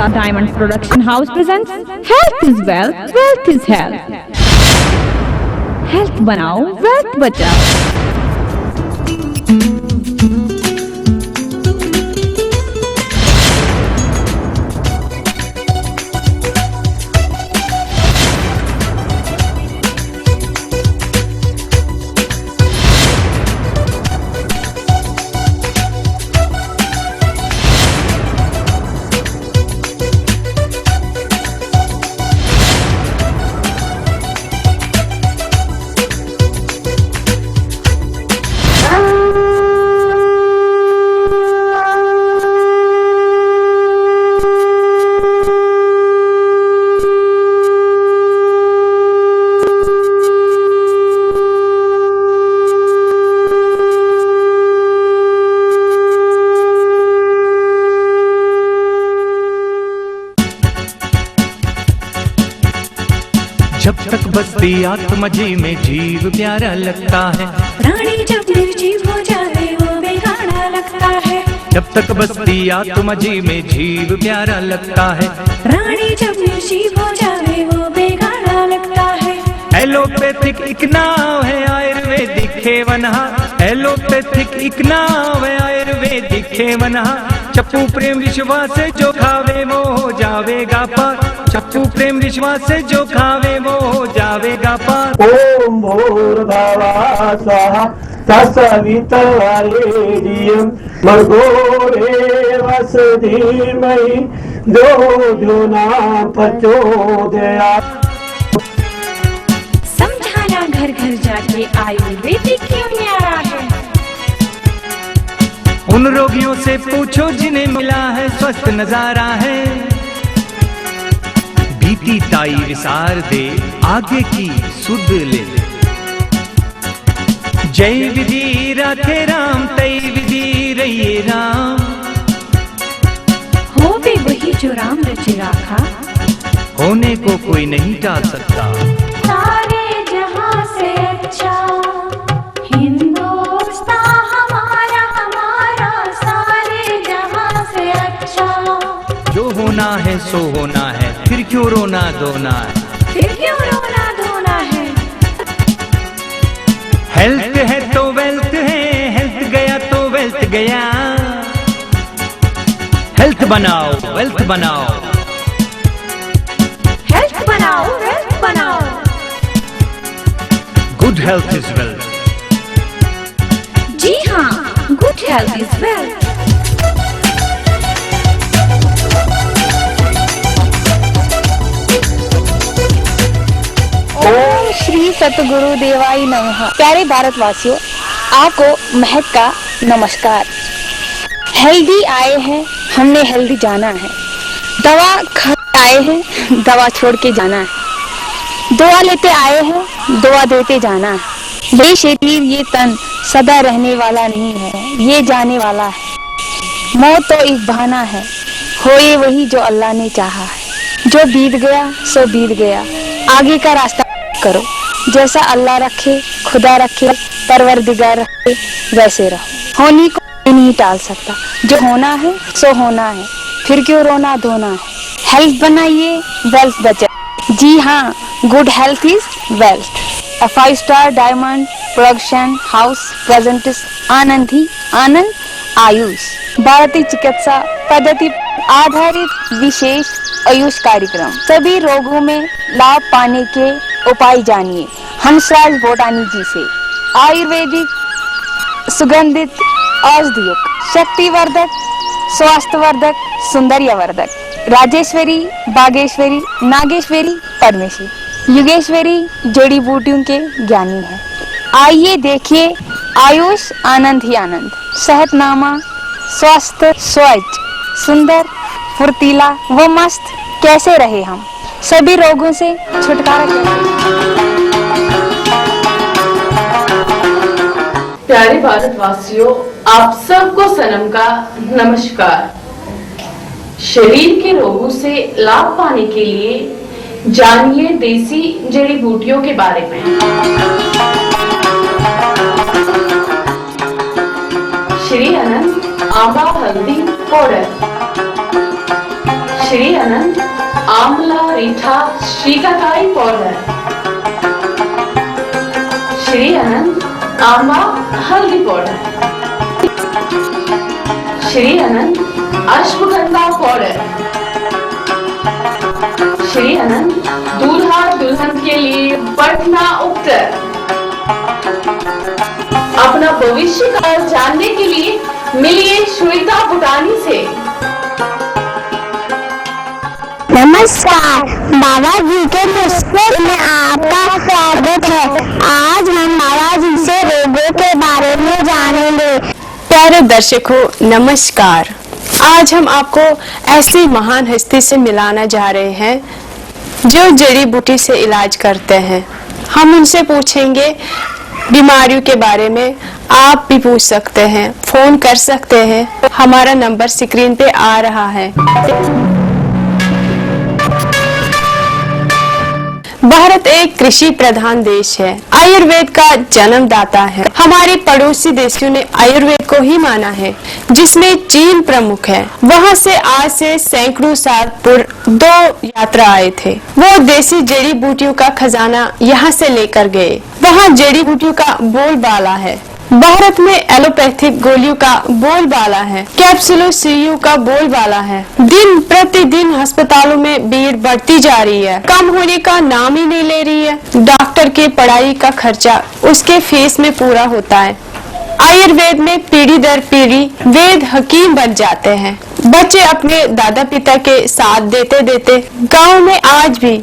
5-star Diamond Production House presents Health is Wealth, Wealth is Health. Health बनाओ, wealth बचाओ। जब तक बसती आत्मा जी में जीव प्यारा लगता है, प्राणी जब निर्जीव हो जाए वो बेगाना लगता है। जब तक बसती आत्मा जी में जीव प्यारा लगता है, प्राणी जब निर्जीव हो जाए वो बेगाना लगता है। एलोपैथिक एक नाव है आयुर्वेदिक खेवनहा, एलोपैथिक एक नाव है आयुर्वेदिक खेवनहा। चप्पू प्रेम विश्वास से जो खावे वो हो जावेगा पार, चप्पू प्रेम विश्वास से जो खावे वो हो जावेगा पार। ओम भूर्भुवः स्वः तत्सवितुर्वरेण्यं भर्गो देवस्य धीमहि धियो न प्रचोदयात्। समझाना घर घर जाके आयुर्वेदिक क्यों न्यारा है। उन रोगियों से पूछो जिन्हें मिला है स्वस्थ नजारा है। बीती ताई विसार दे आगे की सुध ले, जय विधि राखे राम तय विधि रहिए राम। हो भी वही जो राम रचे राखा, होने को कोई नहीं टाल सकता। सारे जहां से अच्छा हिंदुस्तान हमारा हमारा, सारे जहां से अच्छा। जो होना है सो होना है, फिर क्यों रोना धोना है, फिर क्यों रोना धोना है। हेल्थ है तो वेल्थ है, हेल्थ गया तो वेल्थ गया। हेल्थ बनाओ वेल्थ बनाओ, हेल्थ बनाओ वेल्थ बनाओ। Good health is wealth. जी हाँ, गुड हेल्थ इज वेल्थ। ओम श्री सतगुरु देवाय नमः। प्यारे भारतवासियों, आपको महक का नमस्कार। हेल्दी आए हैं, हमने हेल्दी जाना है। दवा खा आए हैं, दवा छोड़ के जाना है। दुआ लेते आए हैं, दुआ देते जाना है। ये शरीर ये तन सदा रहने वाला नहीं है, ये जाने वाला है। मौत तो एक बहाना है, होए वही जो अल्लाह ने चाहा है। जो बीत गया सो बीत गया, आगे का रास्ता करो। जैसा अल्लाह रखे, खुदा रखे, परवरदिगार रखे, वैसे रहो। होनी को कोई नहीं टाल सकता। जो होना है सो होना है, फिर क्यों रोना धोना है। हेल्थ बनाइए, वेल्थ बचाइए। जी हाँ, good health is wealth. A 5-star Diamond Production House presents Anandi Anand आयुष भारतीय चिकित्सा पद्धति आधारित विशेष आयुष कार्यक्रम। सभी रोगों में लाभ पाने के उपाय जानिए हंसराज बोटानी जी से। आयुर्वेदिक सुगंधित औषधियों, शक्तिवर्धक, स्वास्थ्यवर्धक, सौंदर्यवर्धक, राजेश्वरी, बागेश्वरी, नागेश्वरी, परमेश्वरी, युगेश्वरी जड़ी बूटियों के ज्ञानी है। आइए देखिए आयुष आनंद ही आनंद। सेहतनामा, स्वस्थ, स्वच्छ, सुंदर, फुर्तीला व मस्त कैसे रहे हम, सभी रोगों से छुटकारा कैसे। प्यारे भारतवासियों, आप सबको सनम का नमस्कार। शरीर के रोगों से लाभ पाने के लिए जानिए देसी जड़ी बूटियों के बारे में। श्री अनंत आंबा हल्दी पाउडर, श्री अनंत आंवला रीठा शीकाकाई पाउडर, श्री अनंत आंबा हल्दी पाउडर, श्री अनंत अश्वगंधा पाउडर, श्री अनंत दूल्हा दुल्हन के लिए पटना उत्तर। अपना भविष्य का जानने के लिए मिलिए श्वेता बुटानी से। नमस्कार, बाबा जी के नुस्खे में आपका स्वागत है। आज हम बाबा जी से रोगों के बारे में जानेंगे। प्यारे दर्शकों नमस्कार। आज हम आपको ऐसी महान हस्ती से मिलाना जा रहे हैं जो जड़ी बूटी से इलाज करते हैं। हम उनसे पूछेंगे बीमारियों के बारे में। आप भी पूछ सकते हैं, फोन कर सकते हैं। हमारा नंबर स्क्रीन पे आ रहा है। भारत एक कृषि प्रधान देश है, आयुर्वेद का जन्मदाता है। हमारे पड़ोसी देशों ने आयुर्वेद को ही माना है, जिसमें चीन प्रमुख है। वहां से आज से सैकड़ों साल पूर्व 2 यात्रा आए थे। वो देसी जड़ी बूटियों का खजाना यहाँ से लेकर गए। वहाँ जड़ी बूटियों का बोलबाला है। भारत में एलोपैथिक गोलियों का बोलबाला है, कैप्सूलों सुइयों का बोलबाला है। दिन प्रतिदिन अस्पतालों में भीड़ बढ़ती जा रही है, कम होने का नाम ही नहीं ले रही है। डॉक्टर के पढ़ाई का खर्चा उसके फीस में पूरा होता है। आयुर्वेद में पीढ़ी दर पीढ़ी वेद हकीम बन जाते हैं। बच्चे अपने दादा पिता के साथ देते देते गाँव में आज भी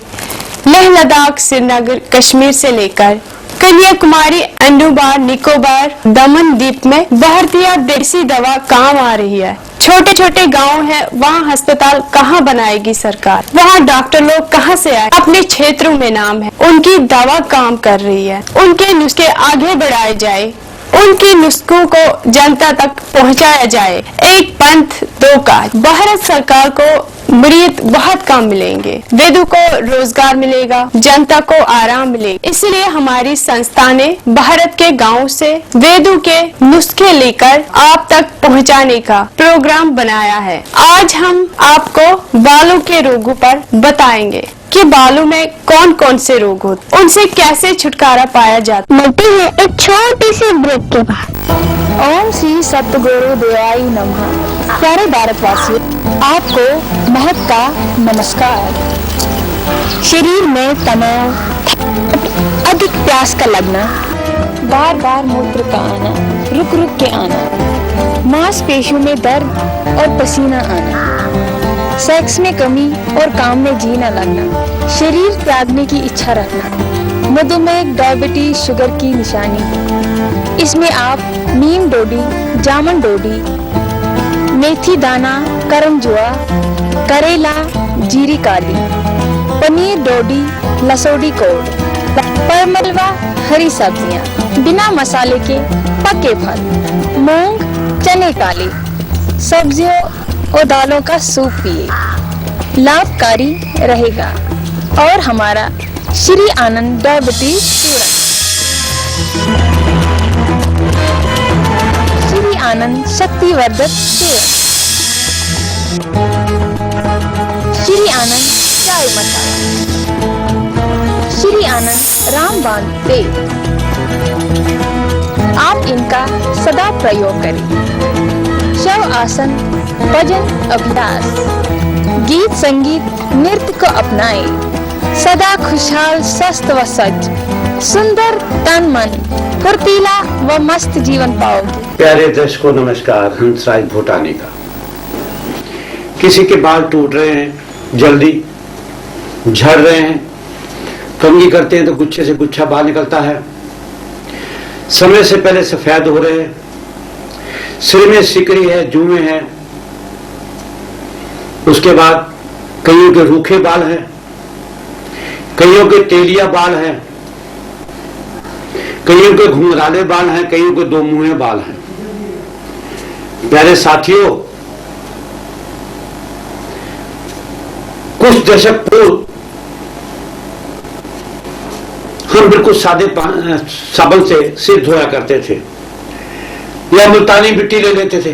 लेह लद्दाख, श्रीनगर, कश्मीर से लेकर कन्याकुमारी, अंडमान निकोबार, दमन द्वीप में भारतीय देसी दवा काम आ रही है। छोटे छोटे गांव है, वहाँ अस्पताल कहाँ बनाएगी सरकार? वहाँ डॉक्टर लोग कहाँ से आए? अपने क्षेत्रों में नाम है, उनकी दवा काम कर रही है। उनके नुस्खे आगे बढ़ाए जाए, उनके नुस्खों को जनता तक पहुँचाया जाए। एक पंथ दो काज। भारत सरकार को मरीज बहुत कम मिलेंगे, वेदों को रोजगार मिलेगा, जनता को आराम मिलेगा। इसलिए हमारी संस्था ने भारत के गांव से वेदों के नुस्खे लेकर आप तक पहुंचाने का प्रोग्राम बनाया है। आज हम आपको बालों के रोगों पर बताएंगे कि बालों में कौन कौन से रोग होते, उनसे कैसे छुटकारा पाया जाता। मिलती है एक छोटी सी ब्रेक के बाद। ओम श्री सतगुरु देवाय नमः। प्यारे भारतवासियों, आपको महक का नमस्कार। शरीर में तनाव, अधिक प्यास का लगना, बार बार मूत्र का आना, रुक रुक के आना, मांसपेशियों में दर्द और पसीना आना, सेक्स में कमी और काम में जी न लगना, शरीर त्यागने की इच्छा रखना, मधुमेह, डायबिटीज, शुगर की निशानी। इसमें आप नीम डोडी, जामुन डोडी, मेथी दाना, करंजुआ, करेला, जीरी काली, पनीर डोडी, लसोडी कोड, परमलवा, हरी सब्जियां, बिना मसाले के पके फल, मूंग, चने काले, सब्जियों और दालों का सूप पिए, लाभकारी रहेगा। और हमारा श्री आनंद डायबिटीज चूर्ण, श्री आनंद शक्तिवर्धक चूर्ण, श्री आनंद चाय मसाला, श्री आनंद रामबाण तेल। आप इनका सदा प्रयोग करें। शव आसन, भजन, अभ्यास, गीत संगीत, नृत्य को अपनाएं। सदा खुशहाल, स्वस्थ व सज, सुंदर तन मन, फुर्तीला व मस्त जीवन पाओगे। प्यारे दर्शकों नमस्कार। हंसराज भूटानी का। किसी के बाल टूट रहे हैं, जल्दी झड़ रहे हैं, कंघी करते हैं तो गुच्छे से गुच्छा बाल निकलता है, समय से पहले सफेद हो रहे हैं, सिर में सिकड़ी है, जुएं हैं, उसके बाद कईयों के रूखे बाल हैं, कईयों के तेलिया बाल हैं, कईयों के घुंघराले बाल हैं, कईयों के दो मुंहे बाल हैं। प्यारे साथियों, कुछ दशक पूर्व हम बिल्कुल सादे साबुन से सिर धोया करते थे या मुल्तानी मिट्टी ले लेते थे।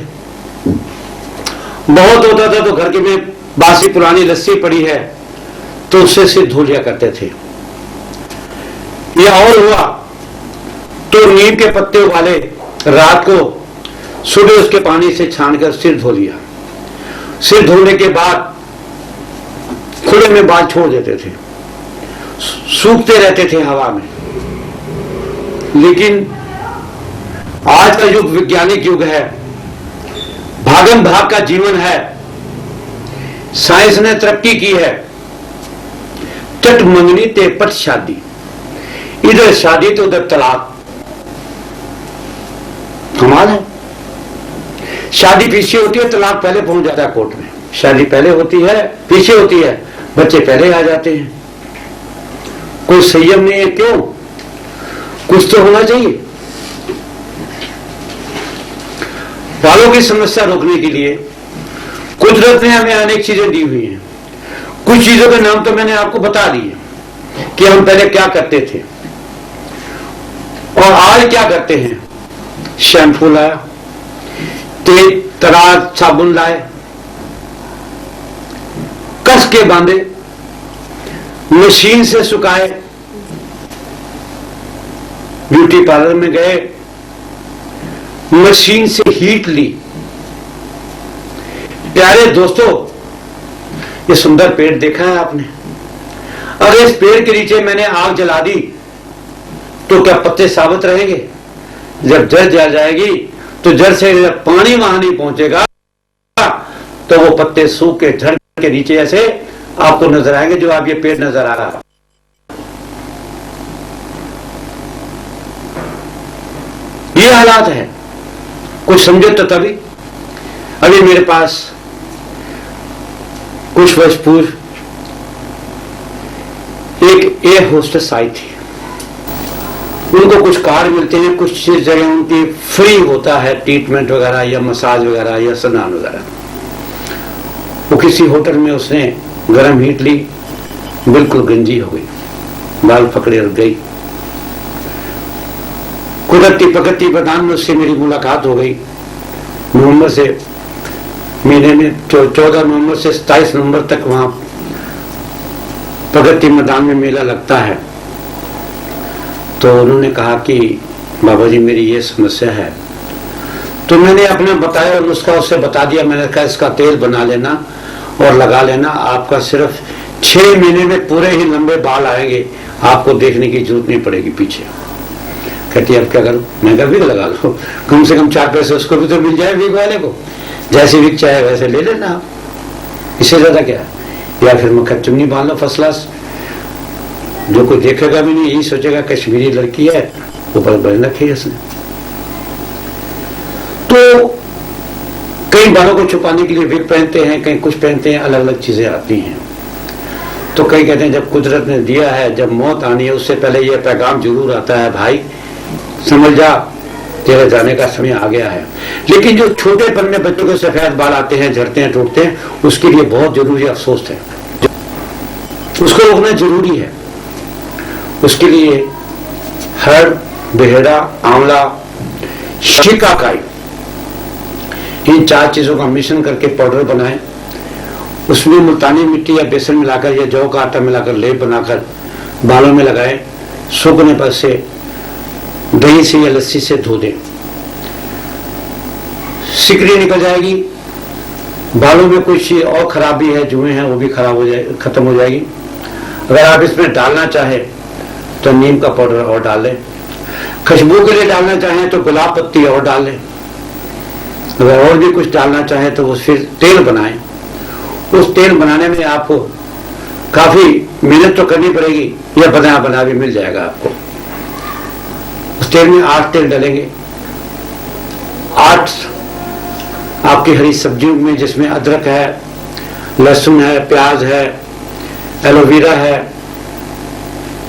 बहुत होता था तो घर के में बासी पुरानी लस्सी पड़ी है तो उससे सिर धो लिया करते थे। या और हुआ तो नीम के पत्ते उबाले, रात को सुबह उसके पानी से छानकर सिर धो लिया। सिर धोने के बाद खुले में बाल छोड़ देते थे, सूखते रहते थे हवा में। लेकिन आज का युग वैज्ञानिक युग है, भागम भाग का जीवन है, साइंस ने तरक्की की है। चट मंगनी ते पट शादी, इधर शादी तो उधर तलाक। कमाल है। शादी पीछे होती है, तलाक पहले पहुंच जाता है कोर्ट में। शादी पहले होती है, पीछे होती है, बच्चे पहले आ जाते हैं। कोई संयम नहीं है, क्यों? कुछ तो होना चाहिए। बालों की समस्या रोकने के लिए कुदरत ने हमें अनेक चीजें दी हुई हैं। कुछ चीजों के नाम तो मैंने आपको बता दिए कि हम पहले क्या करते थे और आज क्या करते हैं। शैम्पू लाया, तेज तरार साबुन लाए, कस के बांधे, मशीन से सुखाए, ब्यूटी पार्लर में गए, मशीन से हीट ली। प्यारे दोस्तों, ये सुंदर पेड़ देखा है आपने? अगर इस पेड़ के नीचे मैंने आग जला दी तो क्या पत्ते साबुत रहेंगे? जब जड़ जल जाएगी तो जड़ से जब पानी वहां नहीं पहुंचेगा तो वो पत्ते सूख के जड़ के नीचे ऐसे आपको नजर आएंगे, जो आप ये पेड़ नजर आ रहा है। ये हालात है, कुछ समझो तो तभी। अभी मेरे पास कुछ वर्ष पूर्व एक एयर होस्टेस आई थी। उनको कुछ कार्ड मिलते हैं, कुछ जगह उनकी फ्री होता है ट्रीटमेंट वगैरह या मसाज वगैरह या स्नान वगैरह। वो किसी होटल में उसने गर्म हीट ली, बिल्कुल गंजी हो गई, बाल पकड़े और गई। कुदरती प्रकृति प्रधान में उससे मेरी मुलाकात हो गई। नवंबर से महीने में 14 नवंबर से 27 नवंबर तक वहां प्रगति मैदान में मेला लगता है। तो उन्होंने कहा कि बाबा जी मेरी ये समस्या है। तो मैंने अपना बताया और नुस्खा उससे बता दिया। मैंने कहा इसका तेल बना लेना और लगा लेना, आपका सिर्फ 6 महीने में पूरे ही लंबे बाल आएंगे, आपको देखने की जरूरत नहीं पड़ेगी पीछे। कहती अब क्या करूं? मैं कहा विग लगा लो, कम से कम 4 पैसे उसको भी तो मिल जाए विग वाले को। जैसे विग चाहे वैसे ले लेना आप, इससे ज्यादा क्या। या फिर मक्खन चुन्नी बांध लो फर्स्ट क्लास, जो कोई देखेगा भी नहीं, यही सोचेगा कश्मीरी लड़की है, ऊपर बन रखी है उसने। तो कई बालों को छुपाने के लिए विग पहनते हैं, कहीं कुछ पहनते हैं, अलग अलग चीजें आती हैं। तो कई कहते हैं जब कुदरत ने दिया है, जब मौत आनी है उससे पहले यह पैगाम जरूर आता है, भाई समझ जा तेरे जाने का समय आ गया है। लेकिन जो छोटेपन में बच्चों के सफेद बाल आते हैं, झड़ते हैं, टूटते हैं, उसके लिए बहुत जरूरी अफसोस है, उसको रोकना जरूरी है। उसके लिए हर बेहड़ा, आंवला, शिकाकाई, इन 4 चीजों का मिश्रण करके पाउडर बनाएं। उसमें मुल्तानी मिट्टी या बेसन मिलाकर या जौ का आटा मिलाकर लेप बनाकर बालों में लगाएं। सूखने पर से दही से या लस्सी से धो दें, सिकड़ी निकल जाएगी। बालों में कुछ और खराबी है, जुएं हैं, वो भी खराब हो जाए, खत्म हो जाएगी। अगर आप इसमें डालना चाहे तो नीम का पाउडर और डाल लें। खुशबू के लिए डालना चाहें तो गुलाब पत्ती और डाल लें। अगर और भी कुछ डालना चाहे तो वो फिर तेल बनाएं। उस तेल बनाने में आपको काफी मेहनत तो करनी पड़ेगी, या बना बना भी मिल जाएगा आपको। उस तेल में 8 तेल डालेंगे। 8 आपकी हरी सब्जियों में, जिसमें अदरक है, लहसुन है, प्याज है, एलोवेरा है,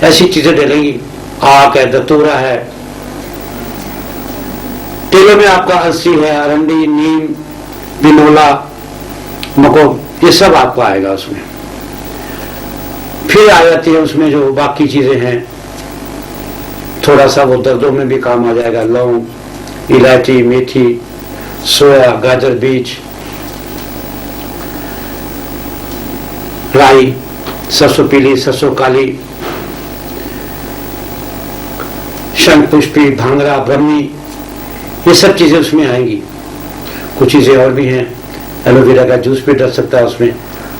ऐसी चीजें डालेंगी। आक है, दतूरा है। तेलों में आपका अलसी है, अरंडी, नीम, बिनोला, मको, ये सब आपको आएगा उसमें। फिर आ जाती है उसमें जो बाकी चीजें हैं, थोड़ा सा वो दर्दों में भी काम आ जाएगा। लौंग, इलायची, मेथी, सोया, गाजर बीज, राई, सरसों पीली, सरसों काली, शंख पुष्पी, भांगरा, ब्रह्मी, ये सब चीजें उसमें आएंगी। कुछ चीजें और भी हैं, एलोवेरा का जूस भी डल सकता है उसमें,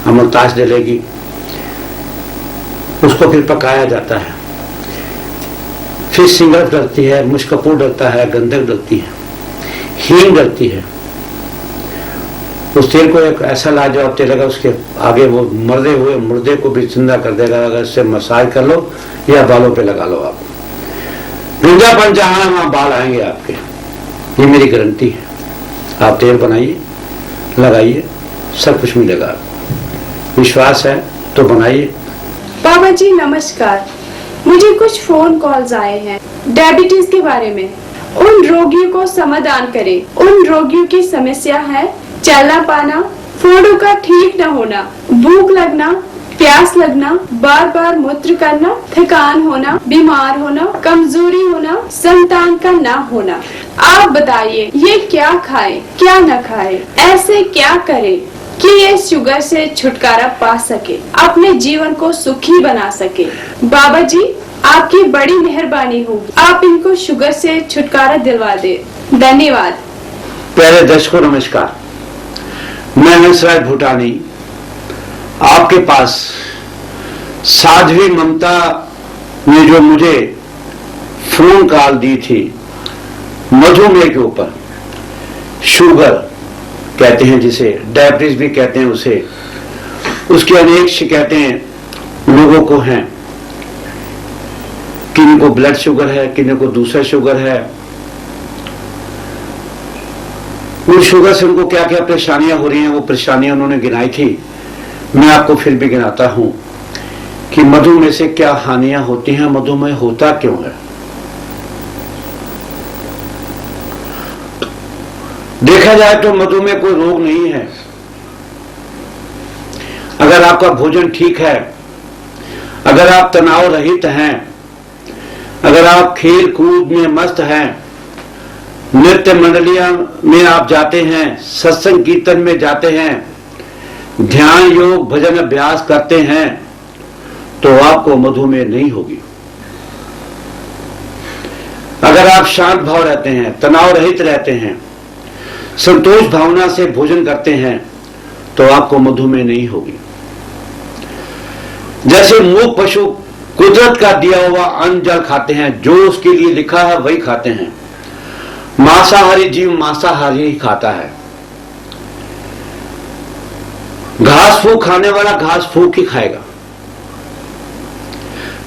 अमलतास डलेगी, उसको फिर पकाया जाता है, फिर सिंगल डलती है, मुश्कपूर डलता है, गंधक डलती है, हींग डलती है। उस तेल को एक ऐसा लाजवाब तेल लगा, उसके आगे वो मरदे हुए मुर्दे को भी जिंदा कर देगा। अगर इससे मसाज कर लो या बालों पे लगा लो, आप वृंदावन जहां है वहां बाल आएंगे आपके, ये मेरी गारंटी है। आप तेल बनाइए, लगाइए, सब कुछ मिलेगा आपको। विश्वास है तो बनाइए। बाबा जी नमस्कार, मुझे कुछ फोन कॉल्स आए हैं डायबिटीज के बारे में। उन रोगियों को समाधान करें। उन रोगियों की समस्या है चलना पाना, फोड़ों का ठीक न होना, भूख लगना, प्यास लगना, बार बार मूत्र करना, थकान होना, बीमार होना, कमजोरी होना, संतान का ना होना। आप बताइए ये क्या खाए क्या न खाए, ऐसे क्या करे कि ये शुगर से छुटकारा पा सके, अपने जीवन को सुखी बना सके। बाबा जी आपकी बड़ी मेहरबानी होगी, आप इनको शुगर से छुटकारा दिलवा दे। धन्यवाद। प्यारे दर्शकों नमस्कार, मैं हंसराज भूटानी आपके पास साध्वी ममता ने जो मुझे फोन कॉल दी थी मधुमेह के ऊपर, शुगर कहते हैं जिसे, डायबिटीज भी कहते हैं उसे, उसकी अनेक शिकायतें लोगों को हैं। किन्हीं को ब्लड शुगर है, किन्हीं को दूसरा शुगर है। उन शुगर से उनको क्या क्या परेशानियां हो रही हैं, वो परेशानियां उन्होंने गिनाई थी। मैं आपको फिर भी गिनाता हूं कि मधुमेह से क्या हानियां होती हैं, मधुमेह होता क्यों है। देखा जाए तो मधुमेह कोई रोग नहीं है। अगर आपका भोजन ठीक है, अगर आप तनाव रहित हैं, अगर आप खेल कूद में मस्त हैं, नृत्य मंडलियां में आप जाते हैं, सत्संग कीर्तन में जाते हैं, ध्यान योग भजन अभ्यास करते हैं, तो आपको मधुमेह नहीं होगी। अगर आप शांत भाव रहते हैं, तनाव रहित रहते हैं, संतोष भावना से भोजन करते हैं, तो आपको मधुमेह नहीं होगी। जैसे मूक पशु कुदरत का दिया हुआ अन्न जल खाते हैं, जो उसके लिए लिखा है वही खाते हैं। मांसाहारी जीव मांसाहारी ही खाता है। घास फूक खाने वाला घास फूक ही खाएगा,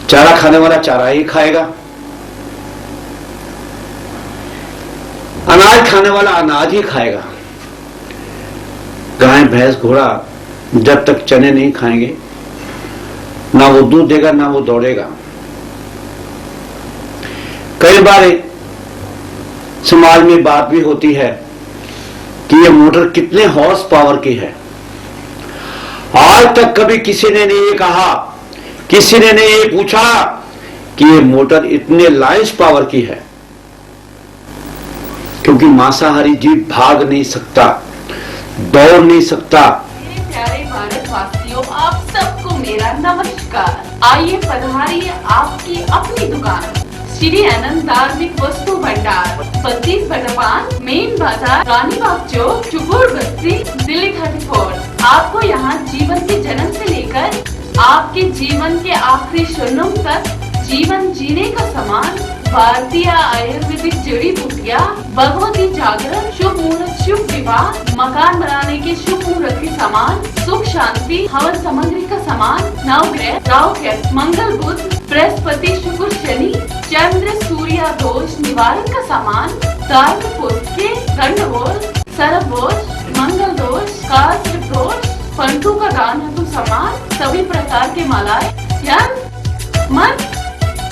चारा खाने वाला चारा ही खाएगा, अनाज खाने वाला अनाज ही खाएगा। गाय भैंस घोड़ा जब तक चने नहीं खाएंगे, ना वो दूध देगा ना वो दौड़ेगा। कई बार समाज में बात भी होती है कि ये मोटर कितने हॉर्स पावर की है। आज तक कभी किसी ने नहीं कहा, किसी ने नहीं पूछा कि ये मोटर इतने लाइन्स पावर की है, क्योंकि मांसाहारी जीव भाग नहीं सकता, दौड़ नहीं सकता। मेरे प्यारे भारतवासियों, आप सबको मेरा नमस्कार। आइए पधारिए आपकी अपनी दुकान श्री आनंद धार्मिक वस्तु भंडार, 25/5 मेन बाजार, रानी बाग चौक, चुपुर बस्ती, दिल्ली 34। आपको यहाँ जीवन के जन्म से लेकर आपके जीवन के आखिरी क्षणों तक जीवन जीने का सामान, भारतीय आयुर्वेदिक जड़ी बूटियाँ, भगवती जागरण, शुभ मुहूर्त, शुभ विवाह, मकान बनाने के शुभ मुहूर्त के सामान, सुख शांति, हवन सामग्री का सामान, नवग्रह, राहु केतु, मंगल बुध, बृहस्पति, शुक्र, शनि, चंद्र, सूर्य दोष निवारण का सामान, धर्म पुष्के, गंडवोल, सर्वदोष, मंगल दोष, कास्ट दोष, पंटू का दान हेतु सामान, सभी प्रकार के मालाएं, यंत्र, मंत्र,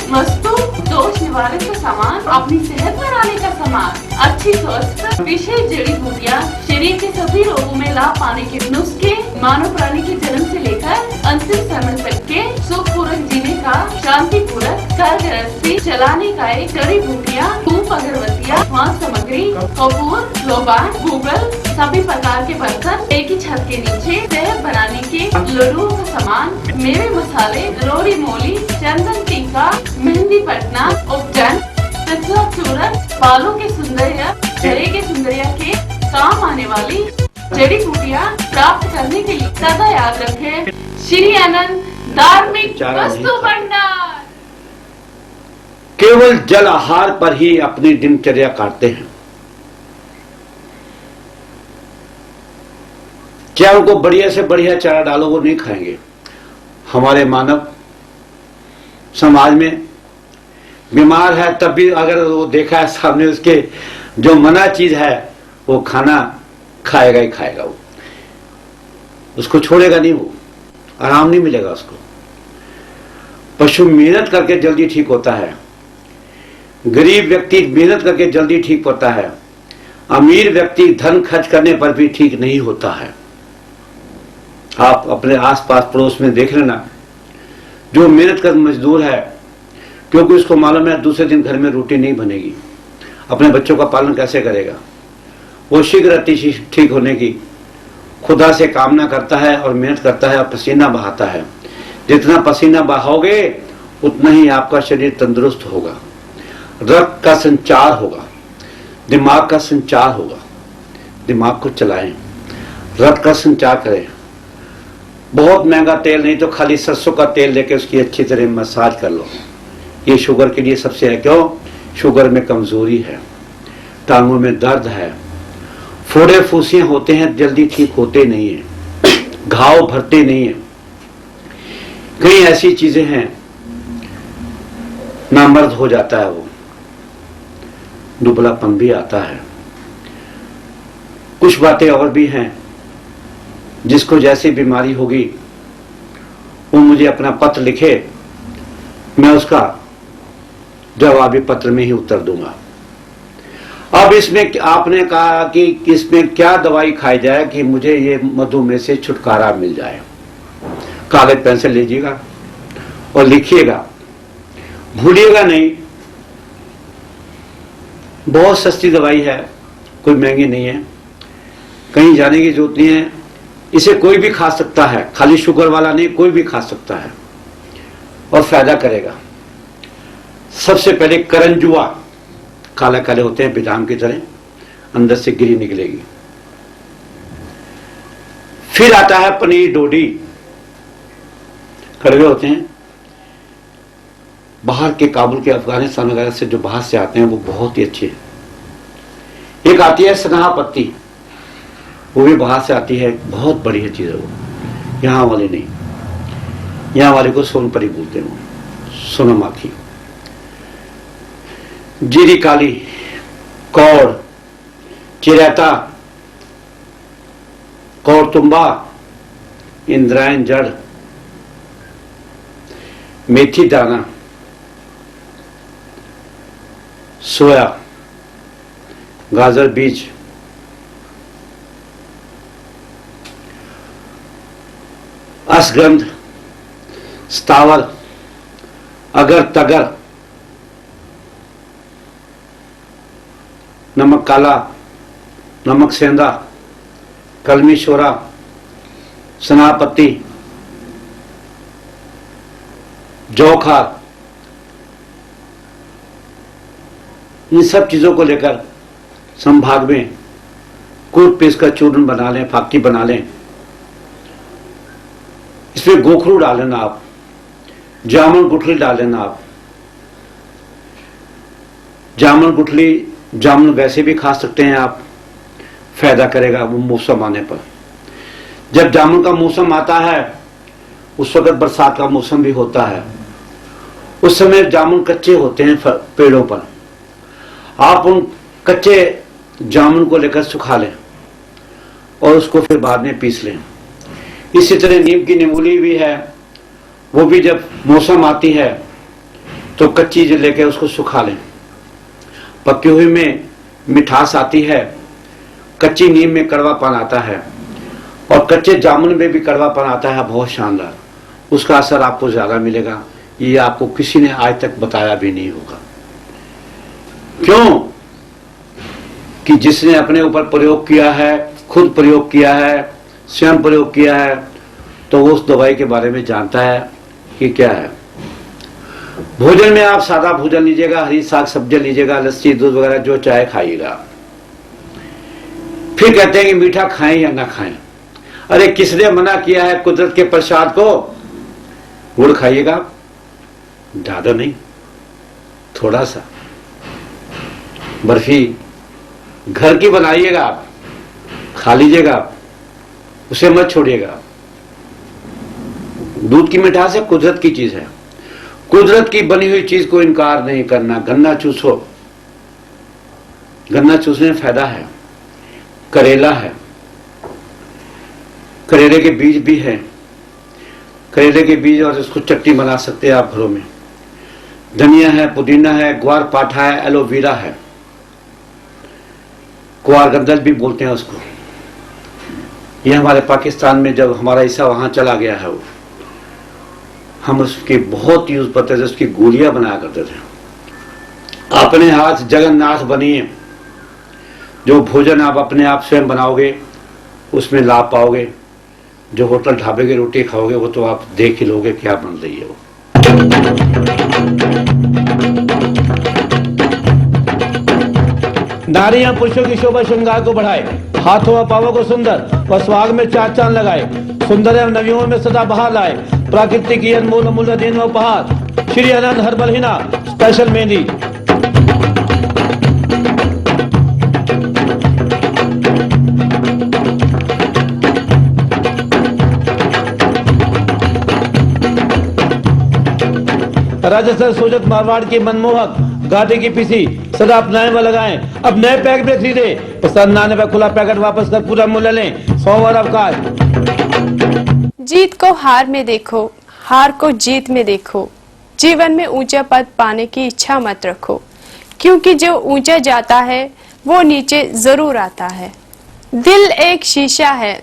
वस्तु, दोष निवारण का सामान, अपनी सेहत बनाने का सामान, अच्छी स्वस्थ, विशेष जड़ी बूटियाँ, शरीर के सभी रोगों में लाभ पाने के नुस्खे, मानव प्राणी के जन्म से लेकर अंतिम समय तक के सुखपूर्वक जीने का, शांति पूर्वक घर गृहस्थी चलाने का एक जड़ी बूटियाँ, धूप, अगरबत्तियाँ, स्वास्थ्य सामग्री, कपूर, लोबान, गूगल, सभी प्रकार के बर्तन एक ही छत के नीचे सेहत बनाने के लड्डुओं का सामान, मेवे मसाले, रोड़ी मोली, चंदन टीका, मेहंदी पटना, उपटन, पिछला चूरन, बालों के सुंदरिया, चेहरे के सुंदरिया के काम आने वाली जड़ी बूटियाँ प्राप्त करने के लिए सदा याद रखें श्री आनंद धार्मिक वस्तु भंडार। केवल जल आहार पर ही अपनी दिनचर्या काटते हैं। क्या उनको बढ़िया से बढ़िया चारा डालो वो नहीं खाएंगे। हमारे मानव समाज में बीमार है तब भी अगर वो देखा है सामने उसके जो मना चीज है वो खाना खाएगा ही खाएगा, वो उसको छोड़ेगा नहीं, वो आराम नहीं मिलेगा उसको। पशु मेहनत करके जल्दी ठीक होता है, गरीब व्यक्ति मेहनत करके जल्दी ठीक होता है, अमीर व्यक्ति धन खर्च करने पर भी ठीक नहीं होता है। आप अपने आसपास पड़ोस में देख लेना, जो मेहनत कर मजदूर है, क्योंकि उसको मालूम है दूसरे दिन घर में रोटी नहीं बनेगी, अपने बच्चों का पालन कैसे करेगा, वो शीघ्र ठीक होने की खुदा से कामना करता है और मेहनत करता है और पसीना बहाता है। जितना पसीना बहाओगे उतना ही आपका शरीर तंदुरुस्त होगा, रक्त का संचार होगा, दिमाग का संचार होगा। दिमाग को चलाएं, रक्त का संचार करें। बहुत महंगा तेल नहीं तो खाली सरसों का तेल लेके उसकी अच्छी तरह मसाज कर लो। ये शुगर के लिए सबसे है। क्यों? शुगर में कमजोरी है, टांगों में दर्द है, फोड़े फूसियां होते हैं, जल्दी ठीक होते नहीं है, घाव भरते नहीं है, कई ऐसी चीजें हैं, नामर्द हो जाता है, वो दुबलापन भी आता है। कुछ बातें और भी हैं, जिसको जैसी बीमारी होगी वो मुझे अपना पत्र लिखे, मैं उसका जवाबी पत्र में ही उत्तर दूंगा। अब इसमें आपने कहा कि इसमें क्या दवाई खाई जाए कि मुझे ये मधुमेह से छुटकारा मिल जाए। कागज पेंसिल लीजिएगा और लिखिएगा, भूलिएगा नहीं। बहुत सस्ती दवाई है, कोई महंगी नहीं है, कहीं जाने की जरूरत नहीं है। इसे कोई भी खा सकता है, खाली शुगर वाला नहीं, कोई भी खा सकता है और फायदा करेगा। सबसे पहले करंजुआ, काले काले होते हैं बादाम की तरह, अंदर से गिरी निकलेगी। फिर आता है पनीर डोडी, कड़वे होते हैं, बाहर के काबुल के अफगानिस्तान वगैरह से जो बाहर से आते हैं वो बहुत ही अच्छे हैं। एक आती है सनाहा पत्ती, वो भी बाहर से आती है, बहुत बढ़िया चीज है वो, यहां वाली नहीं, यहां वाले को सोनपरी बोलते हैं, सोनमाखी। जीरी काली, कौड़, चिरैता, कौड़ तुम्बा, इंद्रायण जड़, मेथी दाना, सोया, गाजर बीज, असगंध, स्थावर, अगर तगर, नमक काला, नमक सेंधा, कलमी शोरा, सनापत्ती, जौखार, इन सब चीजों को लेकर संभाग में कूट पीस का चूर्ण बना लें, फाकी बना लें। इसमें गोखरू डाल लेना आप, जामुन गुठली डाल लेना आप। जामुन गुठली, जामुन वैसे भी खा सकते हैं आप, फायदा करेगा वो मौसम आने पर। जब जामुन का मौसम आता है उस वक्त बरसात का मौसम भी होता है, उस समय जामुन कच्चे होते हैं पेड़ों पर। आप उन कच्चे जामुन को लेकर सुखा लें और उसको फिर बाद में पीस लें। इसी तरह नीम की निमूली भी है, वो भी जब मौसम आती है तो कच्ची जो लेकर उसको सुखा लें। पकी हुई में मिठास आती है, कच्ची नीम में कड़वापन आता है और कच्चे जामुन में भी कड़वापन आता है, बहुत शानदार। उसका असर आपको ज्यादा मिलेगा, ये आपको किसी ने आज तक बताया भी नहीं होगा। क्यों? कि जिसने अपने ऊपर प्रयोग किया है खुद प्रयोग किया है, स्वयं प्रयोग किया है, तो वो उस दवाई के बारे में जानता है कि क्या है। भोजन में आप सादा भोजन लीजिएगा, हरी साग सब्जी लीजिएगा, लस्सी दूध वगैरह जो चाहे खाइएगा। फिर कहते हैं कि मीठा खाएं या ना खाएं। अरे किसने मना किया है कुदरत के प्रसाद को? गुड़ खाइएगा, ज्यादा नहीं, थोड़ा सा। बर्फी घर की बनाइएगा आप, खा लीजिएगा, उसे मत छोड़िएगा। दूध की मिठास है, कुदरत की चीज है, कुदरत की बनी हुई चीज को इनकार नहीं करना। गन्ना चूसो, गन्ना चूसने में फायदा है। करेला है, करेले के बीज भी हैं, करेले के बीज और इसको चटनी बना सकते हैं आप घरों में। धनिया है, पुदीना है, ग्वार पाठा है, एलोवेरा है, ग्वार गंदल भी बोलते हैं उसको। ये हमारे पाकिस्तान में जब हमारा ईसा वहां चला गया है, वो हम उसके बहुत यूज करते थे, उसकी गोलियां बनाया करते थे। अपने हाथ जगन्नाथ बनिए। जो भोजन आप अपने आप स्वयं बनाओगे उसमें लाभ पाओगे। जो होटल ढाबे की रोटी खाओगे वो तो आप देख ही लोगे क्या बन रही है वो। नारियां पुरुषों की शोभा श्रृंगार को बढ़ाए, हाथों व पावों को सुंदर व सुहाग में चार चांद लगाए, सुंदर एवं नवियों में सदा बहार लाए, प्राकृतिक की अनमोल अमूल्य देन व उपहार। Shri Anand herbal Hina special mehndi. राजस्थान सोजत मारवाड़ की मनमोहक घाटे की पीसी सदा अपनाएं व लगाएं। अब नए पैक में खरीदे, पसंद आने पर खुला पैकेट वापस कर पूरा मूल्य लें। सोमवार अवकाश। जीत को हार में देखो, हार को जीत में देखो। जीवन में ऊंचा पद पाने की इच्छा मत रखो, क्योंकि जो ऊंचा जाता है वो नीचे जरूर आता है। दिल एक शीशा है,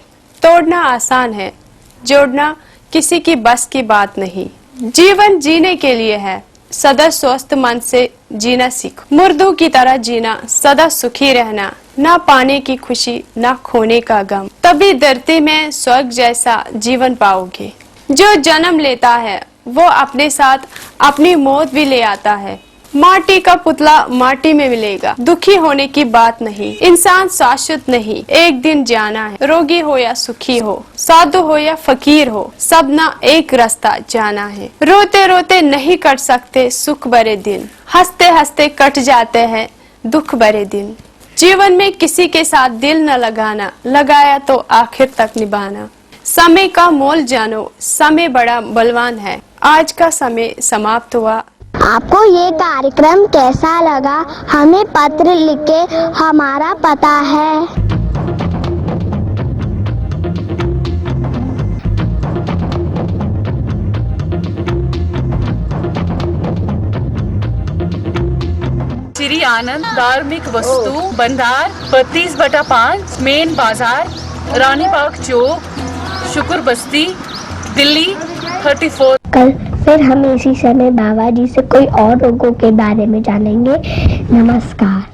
तोड़ना आसान है, जोड़ना किसी की बस की बात नहीं। जीवन जीने के लिए है, सदा स्वस्थ मन से जीना सीखो। मुर्दों की तरह जीना, सदा सुखी रहना, ना पाने की खुशी ना खोने का गम। तभी धरती में स्वर्ग जैसा जीवन पाओगे। जो जन्म लेता है वो अपने साथ अपनी मौत भी ले आता है। माटी का पुतला माटी में मिलेगा, दुखी होने की बात नहीं। इंसान शाश्वत नहीं, एक दिन जाना है। रोगी हो या सुखी हो, साधु हो या फकीर हो, सब ना एक रास्ता जाना है। रोते रोते नहीं कट सकते सुख भरे दिन, हंसते हंसते कट जाते हैं दुख भरे दिन। जीवन में किसी के साथ दिल न लगाना, लगाया तो आखिर तक निभाना। समय का मोल जानो, समय बड़ा बलवान है। आज का समय समाप्त हुआ। आपको ये कार्यक्रम कैसा लगा हमें पत्र लिखे, हमारा पता है श्री आनंद धार्मिक वस्तु भंडार 32/5 मेन बाजार, रानी बाग चौक, शुक्र बस्ती, दिल्ली 34। कल फिर हम इसी समय बाबा जी से कोई और रोगों के बारे में जानेंगे। नमस्कार।